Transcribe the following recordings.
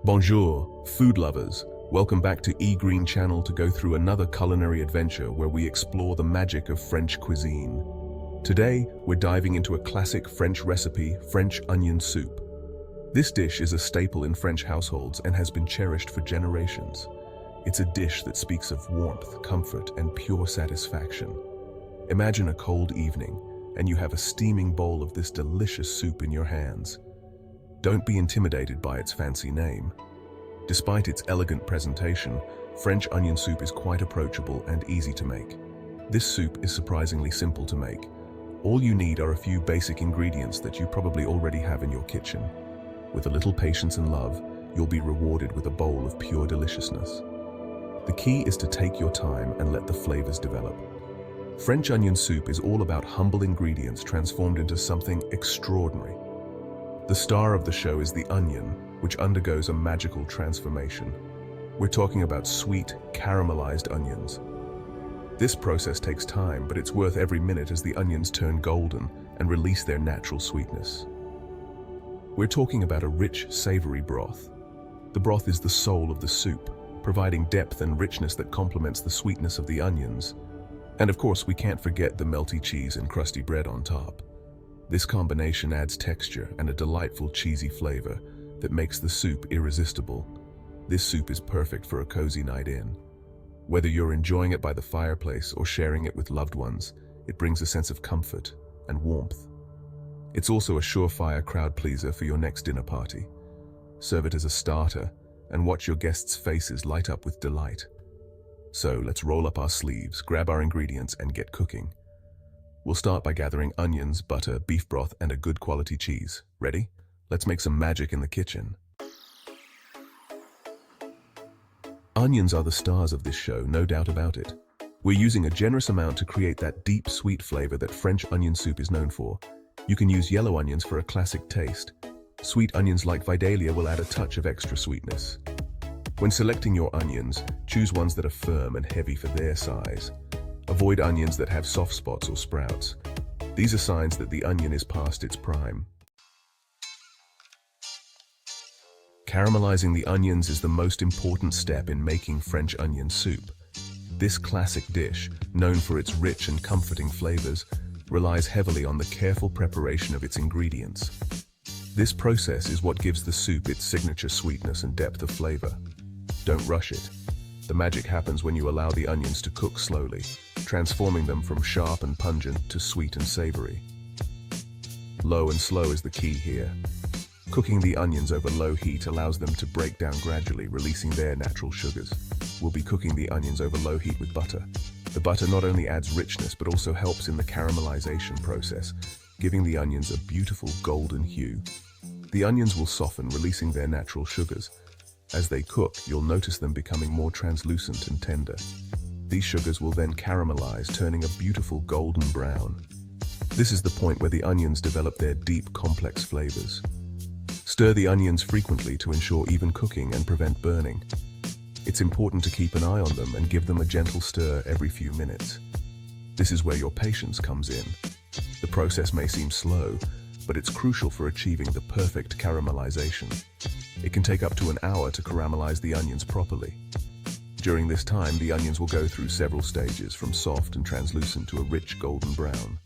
Bonjour, food lovers. Welcome back to E-Green Channel to go through another culinary adventure where we explore the magic of French cuisine. Today, we're diving into a classic French recipe, French onion soup. This dish is a staple in French households and has been cherished for generations. It's a dish that speaks of warmth, comfort, and pure satisfaction. Imagine a cold evening, and you have a steaming bowl of this delicious soup in your hands. Don't be intimidated by its fancy name. Despite its elegant presentation, French onion soup is quite approachable and easy to make. This soup is surprisingly simple to make. All you need are a few basic ingredients that you probably already have in your kitchen. With a little patience and love, you'll be rewarded with a bowl of pure deliciousness. The key is to take your time and let the flavors develop. French onion soup is all about humble ingredients transformed into something extraordinary. The star of the show is the onion, which undergoes a magical transformation. We're talking about sweet, caramelized onions. This process takes time, but it's worth every minute as the onions turn golden and release their natural sweetness. We're talking about a rich, savory broth. The broth is the soul of the soup, providing depth and richness that complements the sweetness of the onions. And of course, we can't forget the melty cheese and crusty bread on top. This combination adds texture and a delightful cheesy flavor that makes the soup irresistible. This soup is perfect for a cozy night in. Whether you're enjoying it by the fireplace or sharing it with loved ones, it brings a sense of comfort and warmth. It's also a surefire crowd pleaser for your next dinner party. Serve it as a starter and watch your guests' faces light up with delight. So let's roll up our sleeves, grab our ingredients, and get cooking. We'll start by gathering onions, butter, beef broth, and a good quality cheese. Ready? Let's make some magic in the kitchen. Onions are the stars of this show, no doubt about it. We're using a generous amount to create that deep, sweet flavor that French onion soup is known for. You can use yellow onions for a classic taste. Sweet onions like Vidalia will add a touch of extra sweetness. When selecting your onions, choose ones that are firm and heavy for their size. Avoid onions that have soft spots or sprouts. These are signs that the onion is past its prime. Caramelizing the onions is the most important step in making French onion soup. This classic dish, known for its rich and comforting flavors, relies heavily on the careful preparation of its ingredients. This process is what gives the soup its signature sweetness and depth of flavor. Don't rush it. The magic happens when you allow the onions to cook slowly, transforming them from sharp and pungent to sweet and savory. Low and slow is the key here. Cooking the onions over low heat allows them to break down gradually, releasing their natural sugars. We'll be cooking the onions over low heat with butter. The butter not only adds richness but also helps in the caramelization process, giving the onions a beautiful golden hue. The onions will soften, releasing their natural sugars. As they cook, you'll notice them becoming more translucent and tender. These sugars will then caramelize, turning a beautiful golden brown. This is the point where the onions develop their deep, complex flavors. Stir the onions frequently to ensure even cooking and prevent burning. It's important to keep an eye on them and give them a gentle stir every few minutes. This is where your patience comes in. The process may seem slow, but it's crucial for achieving the perfect caramelization. It can take up to an hour to caramelize the onions properly. During this time, the onions will go through several stages, from soft and translucent to a rich golden brown.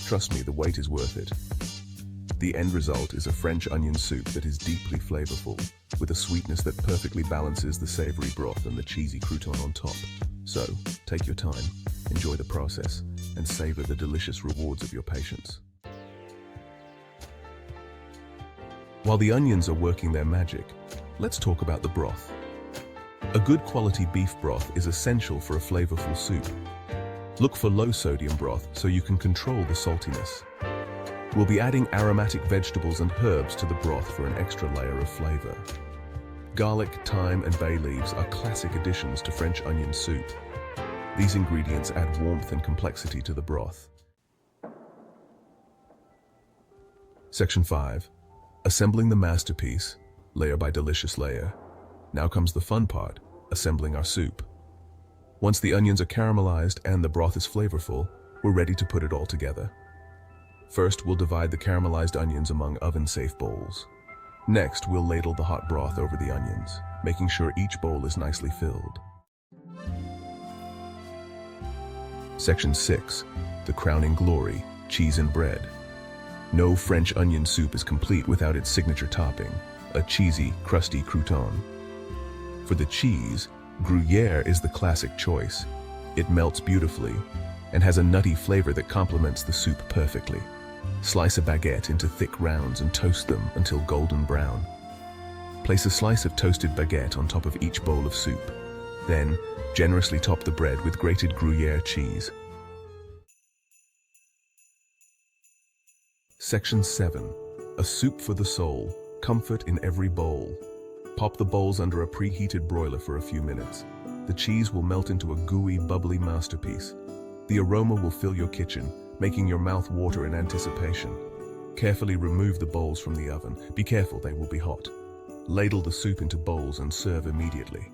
Trust me, the wait is worth it. The end result is a French onion soup that is deeply flavorful, with a sweetness that perfectly balances the savory broth and the cheesy crouton on top. So, take your time, enjoy the process, and savor the delicious rewards of your patience. While the onions are working their magic, let's talk about the broth. A good quality beef broth is essential for a flavorful soup. Look for low-sodium broth so you can control the saltiness. We'll be adding aromatic vegetables and herbs to the broth for an extra layer of flavor. Garlic, thyme, and bay leaves are classic additions to French onion soup. These ingredients add warmth and complexity to the broth. Section 5. Assembling the masterpiece, layer by delicious layer. Now comes the fun part, assembling our soup. Once the onions are caramelized and the broth is flavorful, we're ready to put it all together. First, we'll divide the caramelized onions among oven-safe bowls. Next, we'll ladle the hot broth over the onions, making sure each bowl is nicely filled. Section 6. The crowning glory, cheese and bread. No French onion soup is complete without its signature topping, a cheesy, crusty crouton. For the cheese, Gruyere is the classic choice. It melts beautifully and has a nutty flavor that complements the soup perfectly. Slice a baguette into thick rounds and toast them until golden brown. Place a slice of toasted baguette on top of each bowl of soup. Then, generously top the bread with grated Gruyere cheese. Section 7. A soup for the soul, comfort in every bowl. Pop the bowls under a preheated broiler for a few minutes. The cheese will melt into a gooey, bubbly masterpiece. The aroma will fill your kitchen, making your mouth water in anticipation. Carefully remove the bowls from the oven. Be careful, they will be hot. Ladle the soup into bowls and serve immediately.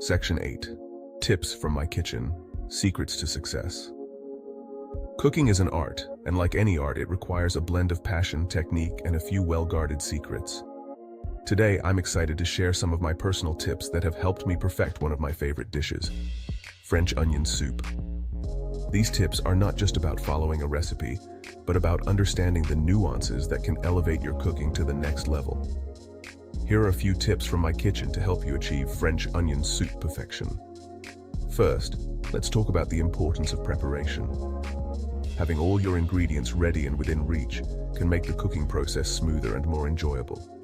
Section 8. Tips from my kitchen, secrets to success. Cooking is an art, and like any art, it requires a blend of passion, technique, and a few well-guarded secrets. Today, I'm excited to share some of my personal tips that have helped me perfect one of my favorite dishes, French onion soup. These tips are not just about following a recipe, but about understanding the nuances that can elevate your cooking to the next level. Here are a few tips from my kitchen to help you achieve French onion soup perfection. First, let's talk about the importance of preparation. Having all your ingredients ready and within reach can make the cooking process smoother and more enjoyable.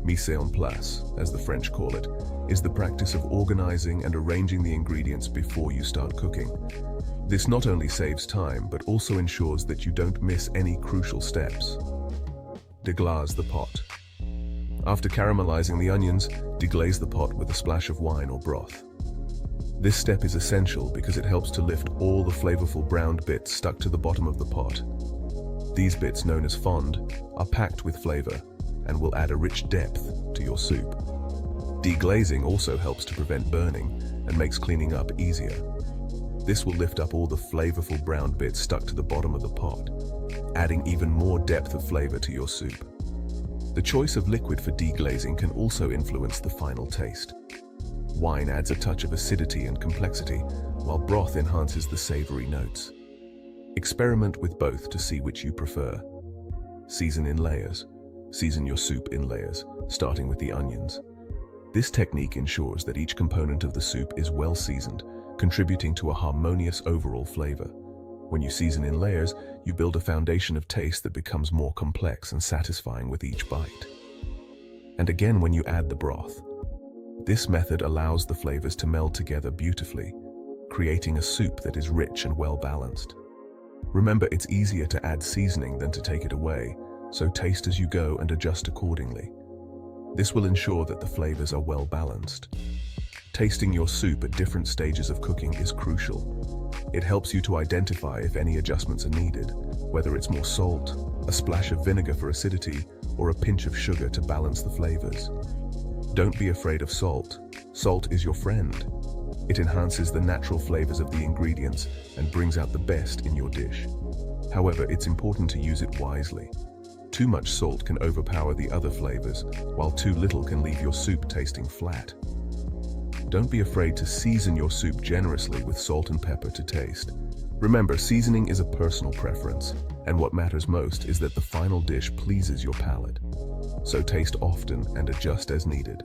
Mise en place, as the French call it, is the practice of organizing and arranging the ingredients before you start cooking. This not only saves time, but also ensures that you don't miss any crucial steps. Deglaze the pot. After caramelizing the onions, deglaze the pot with a splash of wine or broth. This step is essential because it helps to lift all the flavorful browned bits stuck to the bottom of the pot. These bits, known as fond, are packed with flavor and will add a rich depth to your soup. Deglazing also helps to prevent burning and makes cleaning up easier. This will lift up all the flavorful brown bits stuck to the bottom of the pot, adding even more depth of flavor to your soup. The choice of liquid for deglazing can also influence the final taste. Wine adds a touch of acidity and complexity, while broth enhances the savory notes. Experiment with both to see which you prefer. Season in layers. Season your soup in layers, starting with the onions. This technique ensures that each component of the soup is well seasoned, contributing to a harmonious overall flavor. When you season in layers, you build a foundation of taste that becomes more complex and satisfying with each bite. And again when you add the broth. This method allows the flavors to meld together beautifully, creating a soup that is rich and well balanced. Remember, it's easier to add seasoning than to take it away, so taste as you go and adjust accordingly. This will ensure that the flavors are well balanced. Tasting your soup at different stages of cooking is crucial. It helps you to identify if any adjustments are needed, whether it's more salt, a splash of vinegar for acidity, or a pinch of sugar to balance the flavors. Don't be afraid of salt. Salt is your friend. It enhances the natural flavors of the ingredients and brings out the best in your dish. However, it's important to use it wisely. Too much salt can overpower the other flavors, while too little can leave your soup tasting flat. Don't be afraid to season your soup generously with salt and pepper to taste. Remember, seasoning is a personal preference, and what matters most is that the final dish pleases your palate. So taste often and adjust as needed.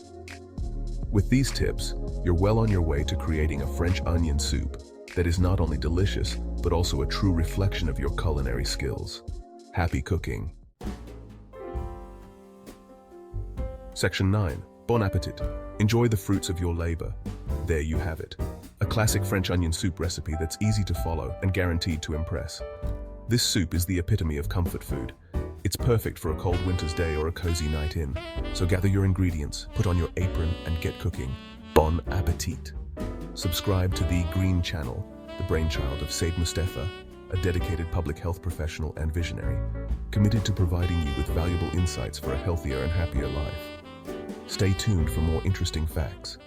With these tips, you're well on your way to creating a French onion soup that is not only delicious, but also a true reflection of your culinary skills. Happy cooking! Section 9. Bon appetit. Enjoy the fruits of your labor. There you have it. A classic French onion soup recipe that's easy to follow and guaranteed to impress. This soup is the epitome of comfort food. It's perfect for a cold winter's day or a cozy night in. So gather your ingredients, put on your apron, and get cooking. Bon appetit! Subscribe to the Green Channel, the brainchild of Said Mustafa, a dedicated public health professional and visionary, committed to providing you with valuable insights for a healthier and happier life. Stay tuned for more interesting facts.